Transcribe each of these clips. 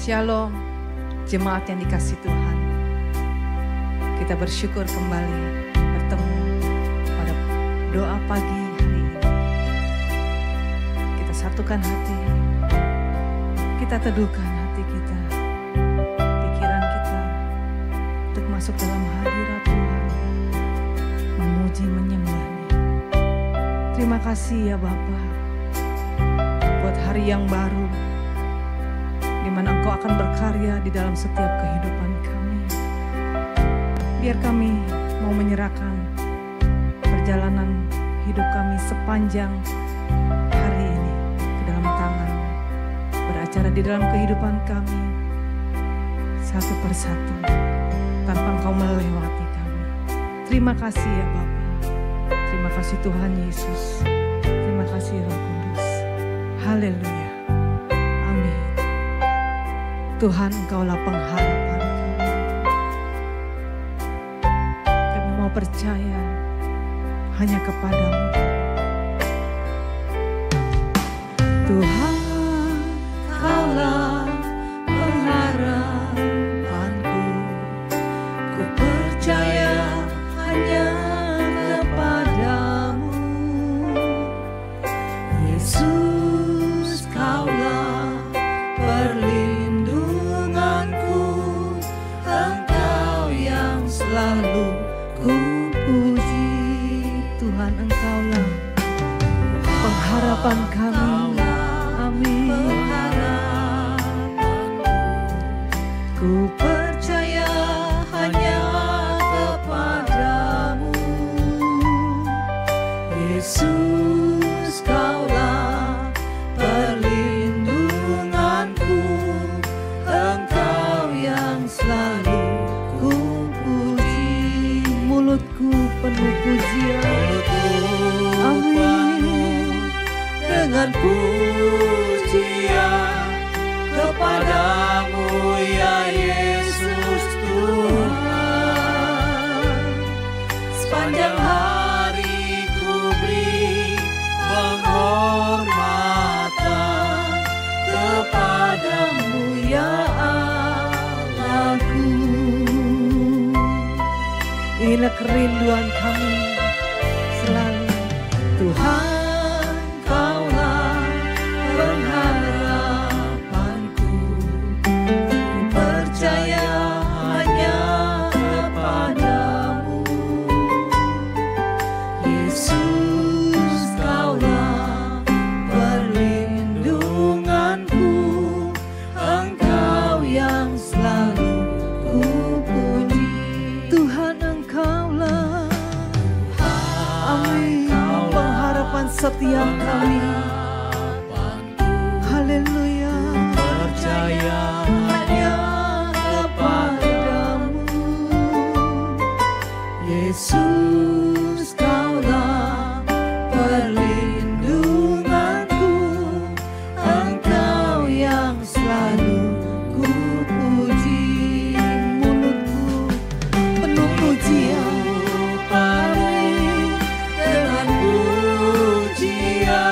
Shalom, jemaat yang dikasihi Tuhan. Kita bersyukur kembali bertemu pada doa pagi hari ini. Kita satukan hati, kita teduhkan hati kita, pikiran kita untuk masuk dalam hadirat Tuhan, memuji menyembah-Nya. Terima kasih ya Bapa, buat hari yang baru, di mana Engkau akan berkarya di dalam setiap kehidupan kami. Biar kami mau menyerahkan perjalanan hidup kami sepanjang hari ini ke dalam tangan, beracara di dalam kehidupan kami satu persatu, tanpa Engkau melewati kami. Terima kasih ya Bapa. Terima kasih Tuhan Yesus. Terima kasih Roh Kudus. Haleluya. Tuhan, Engkaulah pengharapan kami. Kami mau percaya hanya kepadamu. Tuhan, Engkaulah pengharapanku. Ku percaya hanya kepadamu. Yesus, Kaulah perlindunganku, Engkau yang selalu ku puji. Tuhan, Engkaulah pengharapan kami. Amin. Ku percaya hanya kepadamu. Yesus, Kaulah perlindunganku, Engkau yang selalu ku puji. Mulutku penuh pujian, amin, dengan pujian kepadamu ya Yesus Tuhan. Sepanjang hari ku beri penghormatan kepadamu ya Allahku. Inilah kerinduan kami selalu. Tuhan, Kaulah pengharapanku. Ku percaya hanya kepadamu. Yesus, Kaulah perlindunganku, Engkau yang selalu ku puji. Tuhan, Engkaulah, amin, pengharapan setiap kami. Haleluya. Percaya hanya kepadamu. Yesus, Kaulah perlindunganku, Engkau yang selalu ku puji. Mulutku penuh pujian, amin, dengan pujian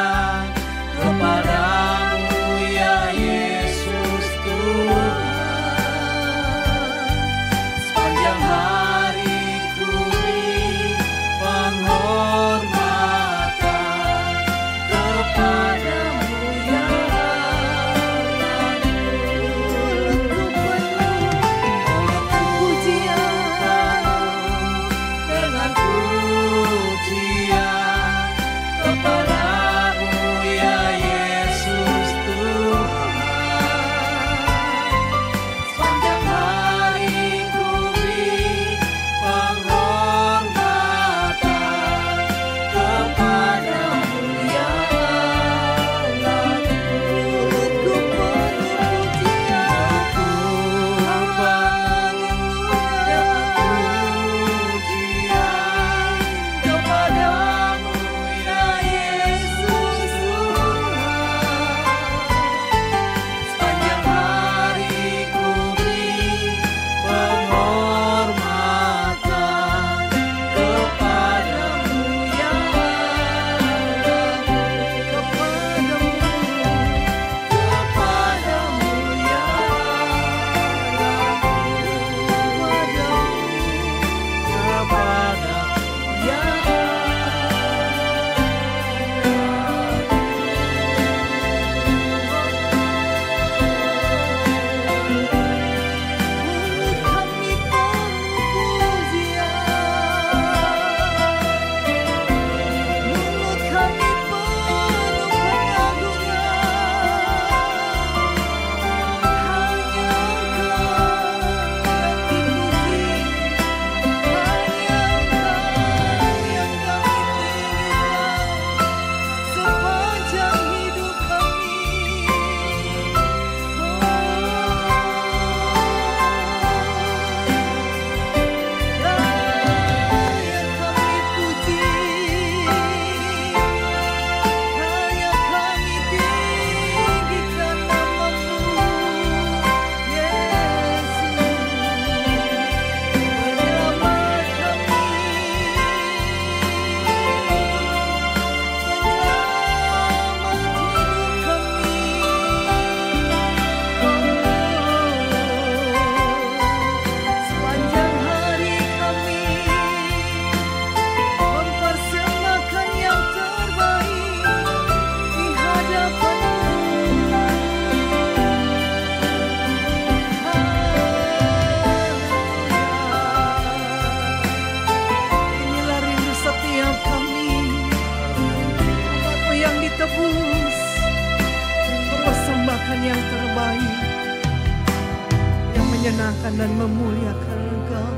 menyenangkan dan memuliakan Engkau.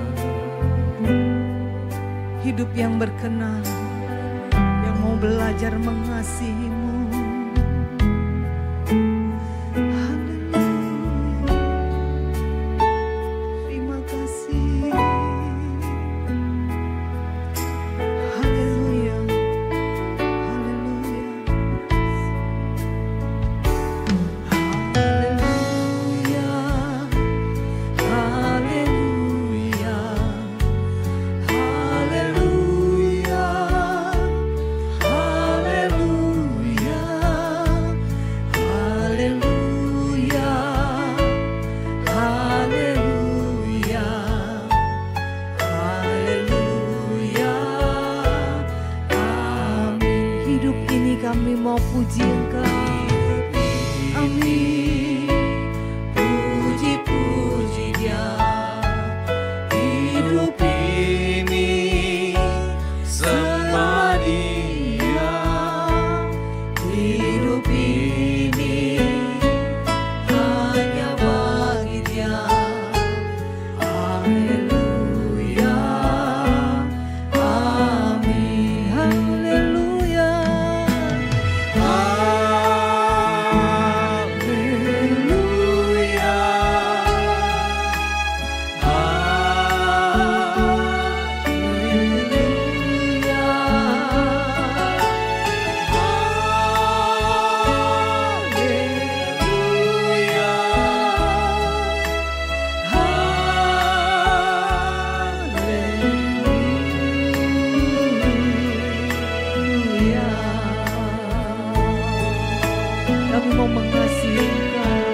Hidup yang berkenan, yang mau belajar mengasihi-Mu. Kami mau puji Engkau. Amin. Puji-puji Dia. Hidup ini sembah Dia. Hidup ini hanya bagi Dia. Haleluya. Amin. Haleluya. Kami mau mengasihi Engkau.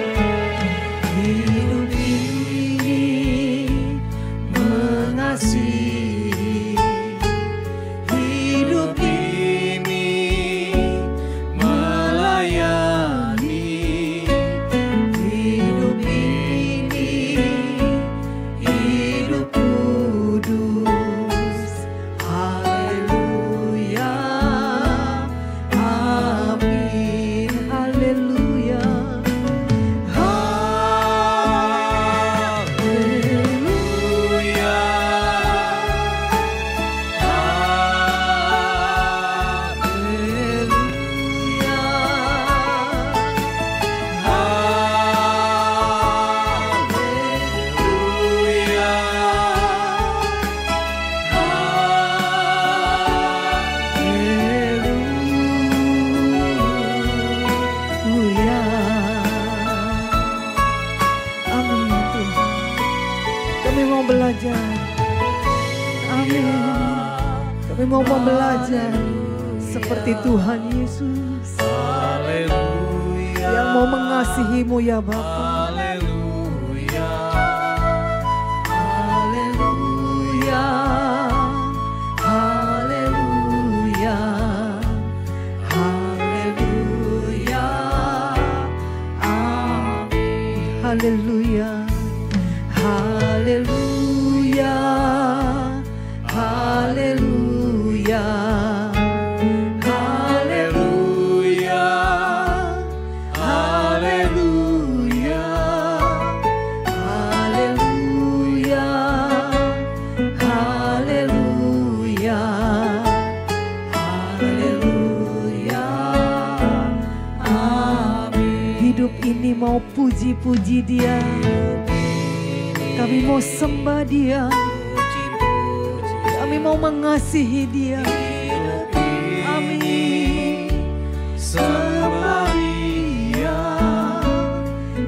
Hidup ini mengasihi. Hidup ini melayani. Hidup ini hidup kudus. Haleluya. Amin. Haleluya. Haleluya. Amin Tuhan. Kami mau belajar. Amin. Kami mau belajar seperti Tuhan Yesus yang mau mengasihi-Mu ya Bapa. Haleluya. Haleluya. Haleluya. Haleluya. Amin. Haleluya. Haleluya. Haleluya. Haleluya. Haleluya. Haleluya. Haleluya. Haleluya. Amin. Hidup ini mau puji-puji Dia. Kami mau sembah Dia. Kami mau mengasihi Dia. Amin. Sembah Dia.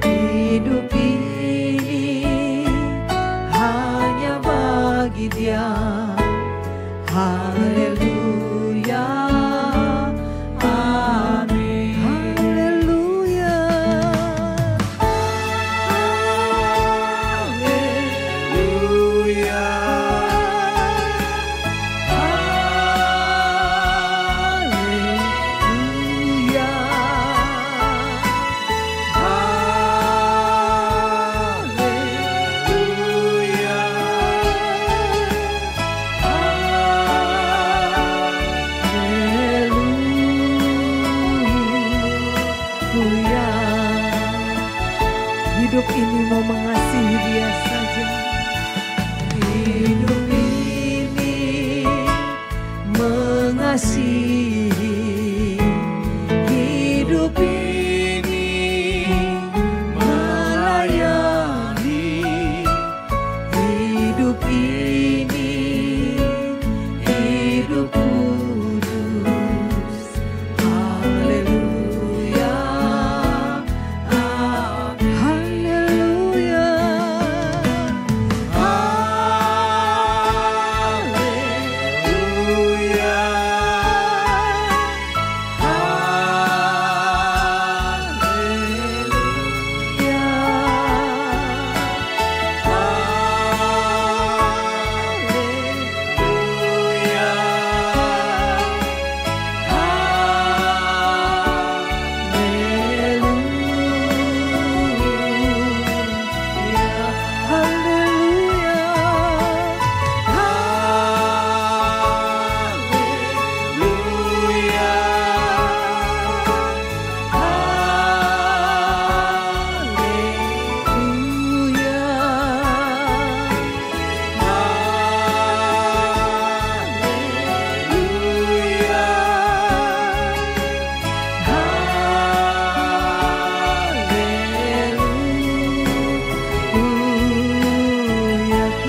Hidup ini hanya bagi Dia. Haleluya. Amin. Haleluya. Haleluya. Haleluya. hidup ini mau mengasihi Dia saja. Hidup ini mengasihi, hidup ini melayani, hidup ini hidup kudus. Haleluya, haleluya,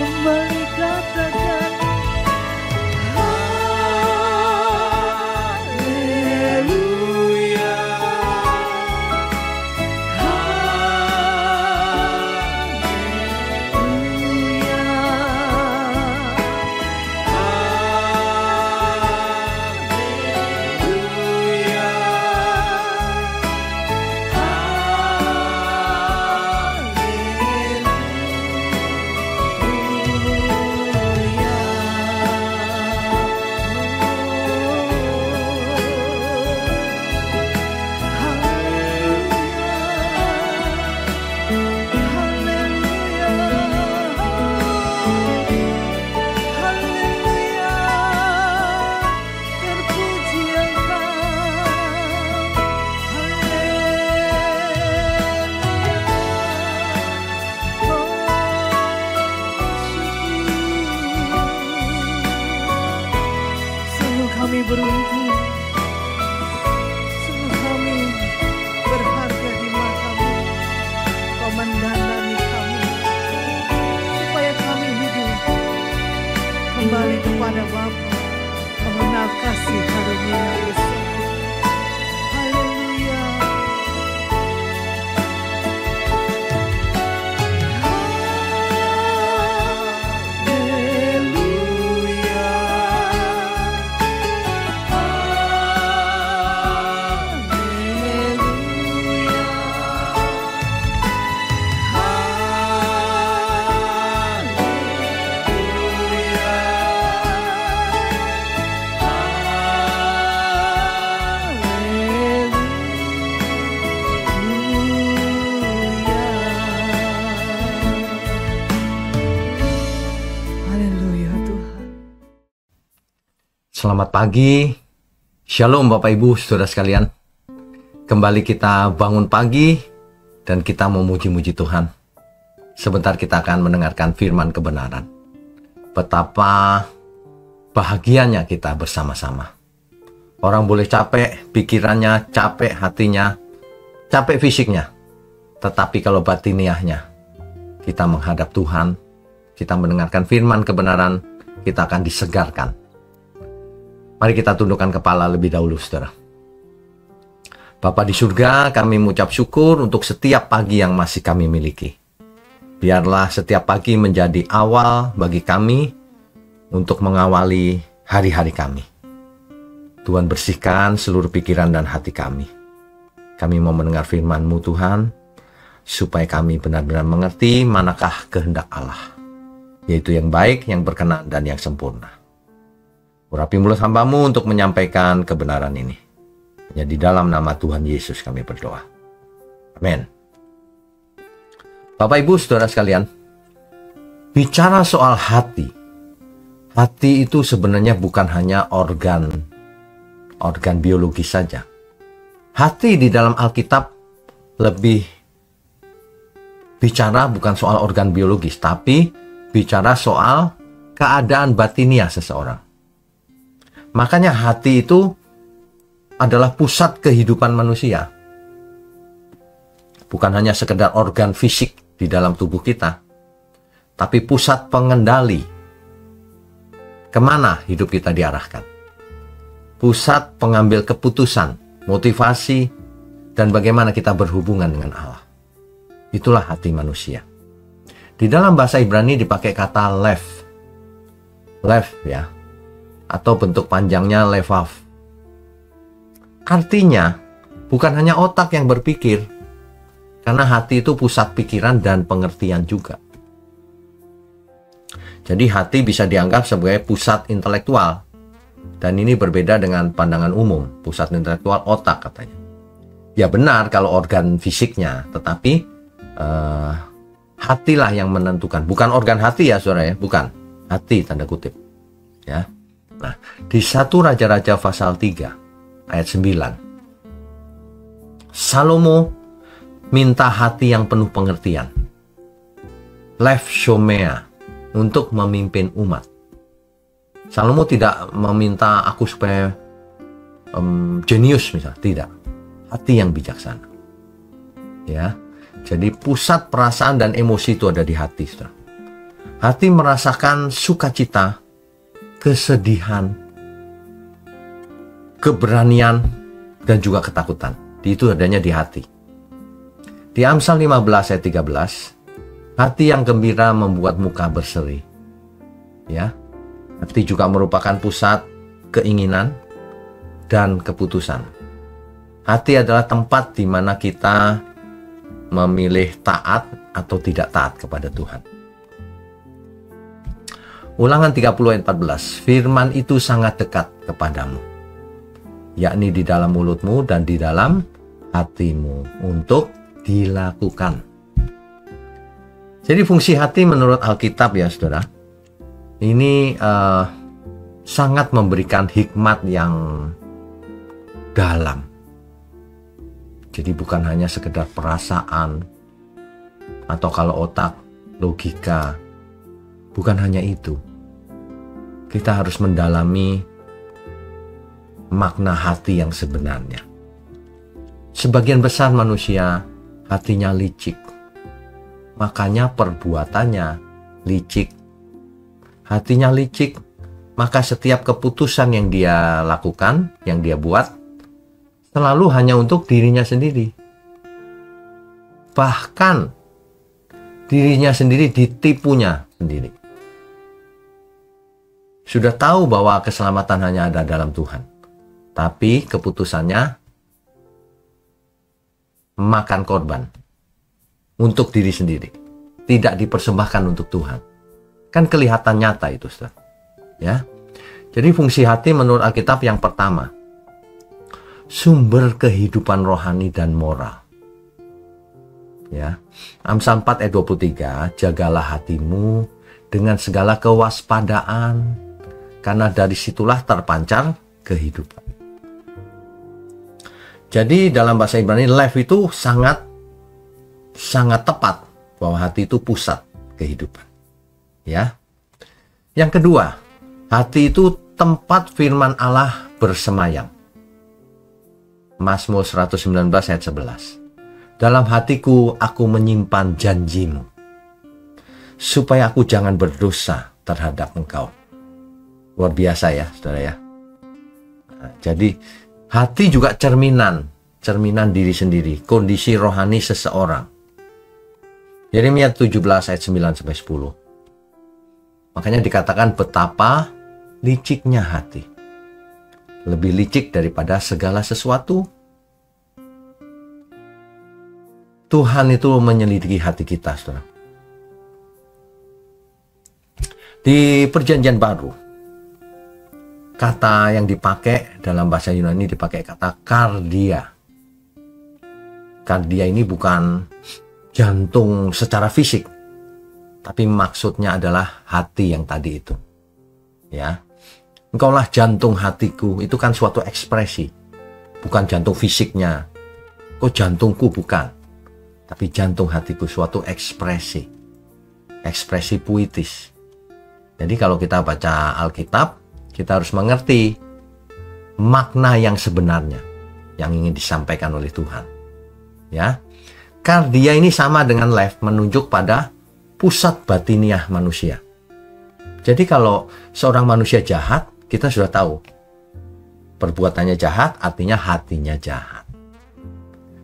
kembali katakan haleluya, kami beruntung, sungguh kami berharga di mata-Mu. Kau mendandani kami supaya kami hidup kembali kepada Bapa, mengenal kasih karunia besar. Haleluya. Selamat pagi, Shalom Bapak Ibu Saudara sekalian. Kembali kita bangun pagi dan kita memuji-muji Tuhan. Sebentar kita akan mendengarkan firman kebenaran. Betapa bahagianya kita bersama-sama. Orang boleh capek, pikirannya capek, hatinya capek, fisiknya. Tetapi kalau batiniahnya, kita menghadap Tuhan, kita mendengarkan firman kebenaran, kita akan disegarkan. Mari kita tundukkan kepala lebih dahulu, saudara. Bapa di surga, kami mengucap syukur untuk setiap pagi yang masih kami miliki. Biarlah setiap pagi menjadi awal bagi kami untuk mengawali hari-hari kami. Tuhan, bersihkan seluruh pikiran dan hati kami. Kami mau mendengar firman-Mu Tuhan, supaya kami benar-benar mengerti manakah kehendak Allah, yaitu yang baik, yang berkenan, dan yang sempurna. Urapi mulut hamba-Mu untuk menyampaikan kebenaran ini. Hanya di dalam nama Tuhan Yesus kami berdoa. Amin. Bapak Ibu Saudara sekalian, bicara soal hati. Hati itu sebenarnya bukan hanya organ biologis saja. Hati di dalam Alkitab lebih bicara bukan soal organ biologis, tapi bicara soal keadaan batiniah seseorang. Makanya hati itu adalah pusat kehidupan manusia. Bukan hanya sekedar organ fisik di dalam tubuh kita, tapi pusat pengendali kemana hidup kita diarahkan. Pusat pengambil keputusan, motivasi, dan bagaimana kita berhubungan dengan Allah. Itulah hati manusia. Di dalam bahasa Ibrani dipakai kata lev. Lev ya, atau bentuk panjangnya levav. Artinya, bukan hanya otak yang berpikir, karena hati itu pusat pikiran dan pengertian juga. Jadi hati bisa dianggap sebagai pusat intelektual. Dan ini berbeda dengan pandangan umum, pusat intelektual otak katanya. Ya benar kalau organ fisiknya, tetapi hatilah yang menentukan. Bukan organ hati ya saudara ya, bukan. Hati tanda kutip. Ya. Nah, di 1 Raja-Raja pasal 3 ayat 9. Salomo minta hati yang penuh pengertian. Lev shomea, untuk memimpin umat. Salomo tidak meminta aku supaya jenius misalnya, tidak. Hati yang bijaksana. Ya. Jadi pusat perasaan dan emosi itu ada di hati, saudara. Hati merasakan sukacita, kesedihan, keberanian, dan juga ketakutan. Itu adanya di hati. Di Amsal 15 ayat 13, hati yang gembira membuat muka berseri. Ya. Hati juga merupakan pusat keinginan dan keputusan. Hati adalah tempat di mana kita memilih taat atau tidak taat kepada Tuhan. Ulangan 30 ayat 14, firman itu sangat dekat kepadamu, yakni di dalam mulutmu dan di dalam hatimu untuk dilakukan. Jadi fungsi hati menurut Alkitab ya saudara, ini sangat memberikan hikmat yang dalam. Jadi bukan hanya sekedar perasaan atau kalau otak, logika. Bukan hanya itu. Kita harus mendalami makna hati yang sebenarnya. Sebagian besar manusia hatinya licik. Makanya perbuatannya licik. Hatinya licik, maka setiap keputusan yang dia lakukan, yang dia buat, selalu hanya untuk dirinya sendiri. Bahkan dirinya sendiri ditipunya sendiri. Sudah tahu bahwa keselamatan hanya ada dalam Tuhan, tapi keputusannya makan korban untuk diri sendiri, tidak dipersembahkan untuk Tuhan. Kan kelihatan nyata itu, Ustaz. Ya. Jadi fungsi hati menurut Alkitab yang pertama, sumber kehidupan rohani dan moral. Ya. Amsal 4 ayat 23, jagalah hatimu dengan segala kewaspadaan, karena dari situlah terpancar kehidupan. Jadi dalam bahasa Ibrani, lev itu sangat tepat bahwa hati itu pusat kehidupan. Ya. Yang kedua, hati itu tempat firman Allah bersemayam. Mazmur 119 ayat 11. Dalam hatiku aku menyimpan janjimu, supaya aku jangan berdosa terhadap engkau. Luar biasa ya, saudara ya. Nah, jadi hati juga cerminan diri sendiri, kondisi rohani seseorang. Yeremia 17 ayat 9-10. Makanya dikatakan betapa liciknya hati. Lebih licik daripada segala sesuatu. Tuhan itu menyelidiki hati kita, saudara. Di Perjanjian Baru, kata yang dipakai dalam bahasa Yunani dipakai kata kardia. Kardia ini bukan jantung secara fisik, tapi maksudnya adalah hati yang tadi itu. Ya, engkaulah jantung hatiku, itu kan suatu ekspresi, bukan jantung fisiknya. Kok jantungku bukan, tapi jantung hatiku, suatu ekspresi puitis. Jadi kalau kita baca Alkitab, kita harus mengerti makna yang sebenarnya yang ingin disampaikan oleh Tuhan. Ya, kardia ini sama dengan lev, menunjuk pada pusat batiniah manusia. Jadi kalau seorang manusia jahat, kita sudah tahu perbuatannya jahat, artinya hatinya jahat.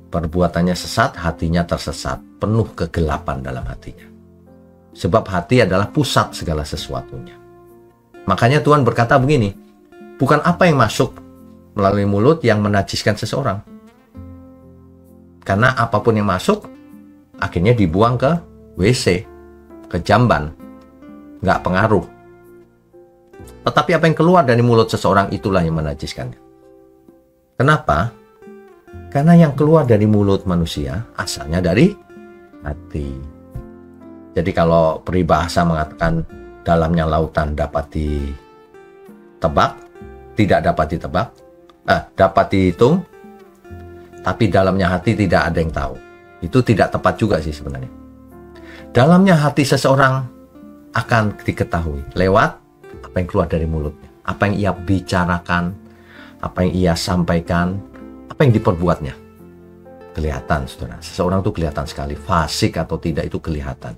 Perbuatannya sesat, hatinya tersesat, penuh kegelapan dalam hatinya. Sebab hati adalah pusat segala sesuatunya. Makanya Tuhan berkata begini, bukan apa yang masuk melalui mulut yang menajiskan seseorang. Karena apapun yang masuk, akhirnya dibuang ke WC, ke jamban. Nggak pengaruh. Tetapi apa yang keluar dari mulut seseorang itulah yang menajiskannya. Kenapa? Karena yang keluar dari mulut manusia asalnya dari hati. Jadi kalau peribahasa mengatakan dalamnya lautan dapat ditebak, tidak dapat ditebak, dapat dihitung, tapi dalamnya hati tidak ada yang tahu. Itu tidak tepat juga sih sebenarnya. Dalamnya hati seseorang akan diketahui lewat apa yang keluar dari mulutnya, apa yang ia bicarakan, apa yang ia sampaikan, apa yang diperbuatnya. Kelihatan, saudara. Seseorang itu kelihatan sekali. Fasik atau tidak itu kelihatan.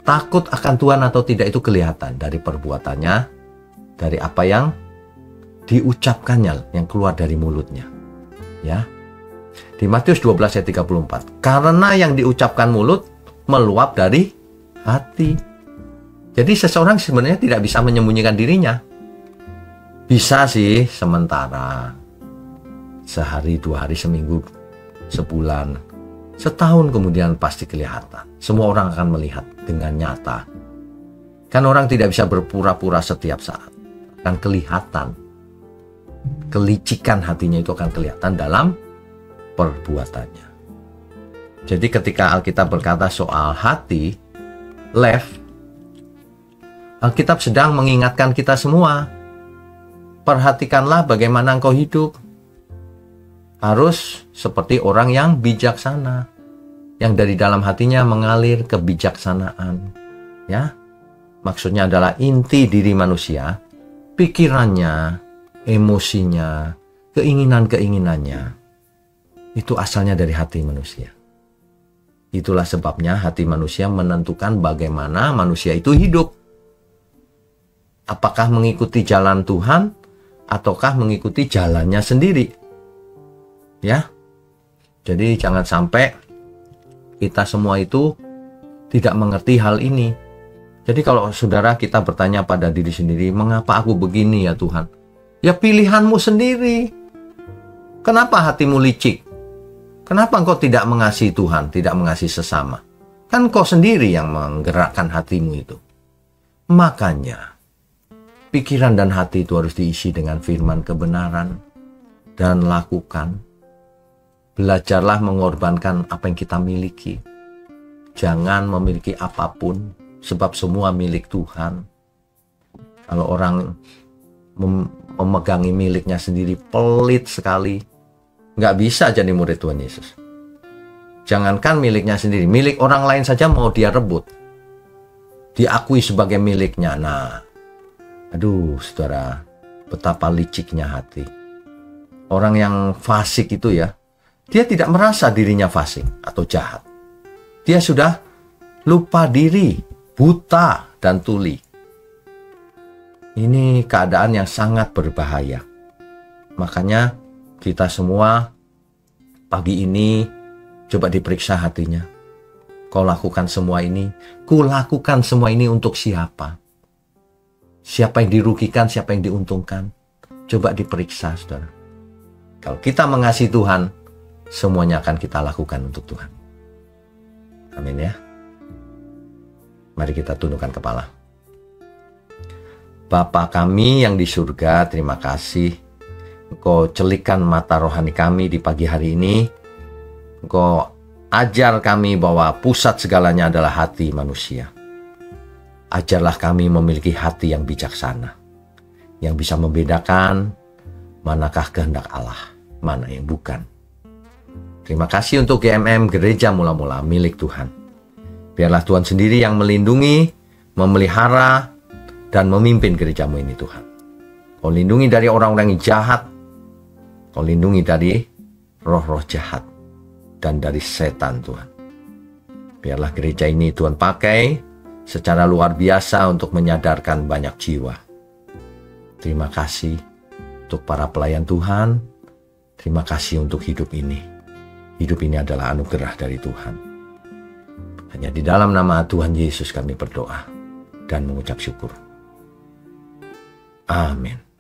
Takut akan Tuhan atau tidak itu kelihatan dari perbuatannya, dari apa yang diucapkannya, yang keluar dari mulutnya. Ya. Di Matius 12 ayat 34. Karena yang diucapkan mulut meluap dari hati. Jadi seseorang sebenarnya tidak bisa menyembunyikan dirinya. Bisa sih sementara. Sehari, 2 hari, seminggu, sebulan, setahun kemudian pasti kelihatan. Semua orang akan melihat dengan nyata. Kan orang tidak bisa berpura-pura setiap saat. Akan kelihatan. Kelicikan hatinya itu akan kelihatan dalam perbuatannya. Jadi ketika Alkitab berkata soal hati, lev, Alkitab sedang mengingatkan kita semua. Perhatikanlah bagaimana engkau hidup. Harus seperti orang yang bijaksana. Yang dari dalam hatinya mengalir kebijaksanaan. Ya, maksudnya adalah inti diri manusia. Pikirannya, emosinya, keinginan-keinginannya. Itu asalnya dari hati manusia. Itulah sebabnya hati manusia menentukan bagaimana manusia itu hidup. Apakah mengikuti jalan Tuhan ataukah mengikuti jalannya sendiri? Ya. Jadi jangan sampai kita semua itu tidak mengerti hal ini. Jadi kalau saudara kita bertanya pada diri sendiri, mengapa aku begini ya Tuhan? Ya pilihanmu sendiri. Kenapa hatimu licik? Kenapa engkau tidak mengasihi Tuhan, tidak mengasihi sesama? Kan kau sendiri yang menggerakkan hatimu itu. Makanya pikiran dan hati itu harus diisi dengan firman kebenaran dan lakukan. Belajarlah mengorbankan apa yang kita miliki. Jangan memiliki apapun, sebab semua milik Tuhan. Kalau orang memegangi miliknya sendiri, pelit sekali. Nggak bisa jadi murid Tuhan Yesus. Jangankan miliknya sendiri, milik orang lain saja mau dia rebut. Diakui sebagai miliknya. Nah, aduh saudara, betapa liciknya hati. Orang yang fasik itu ya, dia tidak merasa dirinya fasik atau jahat. Dia sudah lupa diri, buta dan tuli. Ini keadaan yang sangat berbahaya. Makanya kita semua pagi ini coba diperiksa hatinya. Kau lakukan semua ini, ku lakukan semua ini untuk siapa? Siapa yang dirugikan, siapa yang diuntungkan? Coba diperiksa, saudara. Kalau kita mengasihi Tuhan, semuanya akan kita lakukan untuk Tuhan. Amin ya. Mari kita tundukkan kepala. Bapa kami yang di surga, terima kasih. Engkau celikan mata rohani kami di pagi hari ini. Engkau ajar kami bahwa pusat segalanya adalah hati manusia. Ajarlah kami memiliki hati yang bijaksana, yang bisa membedakan manakah kehendak Allah, mana yang bukan. Terima kasih untuk GMM, Gereja Mula-Mula milik Tuhan. Biarlah Tuhan sendiri yang melindungi, memelihara, dan memimpin gerejamu ini Tuhan. Kau lindungi dari orang-orang yang jahat. Kau lindungi dari roh-roh jahat dan dari setan Tuhan. Biarlah gereja ini Tuhan pakai secara luar biasa untuk menyadarkan banyak jiwa. Terima kasih untuk para pelayan Tuhan. Terima kasih untuk hidup ini. Hidup ini adalah anugerah dari Tuhan. Hanya di dalam nama Tuhan Yesus kami berdoa dan mengucap syukur. Amin.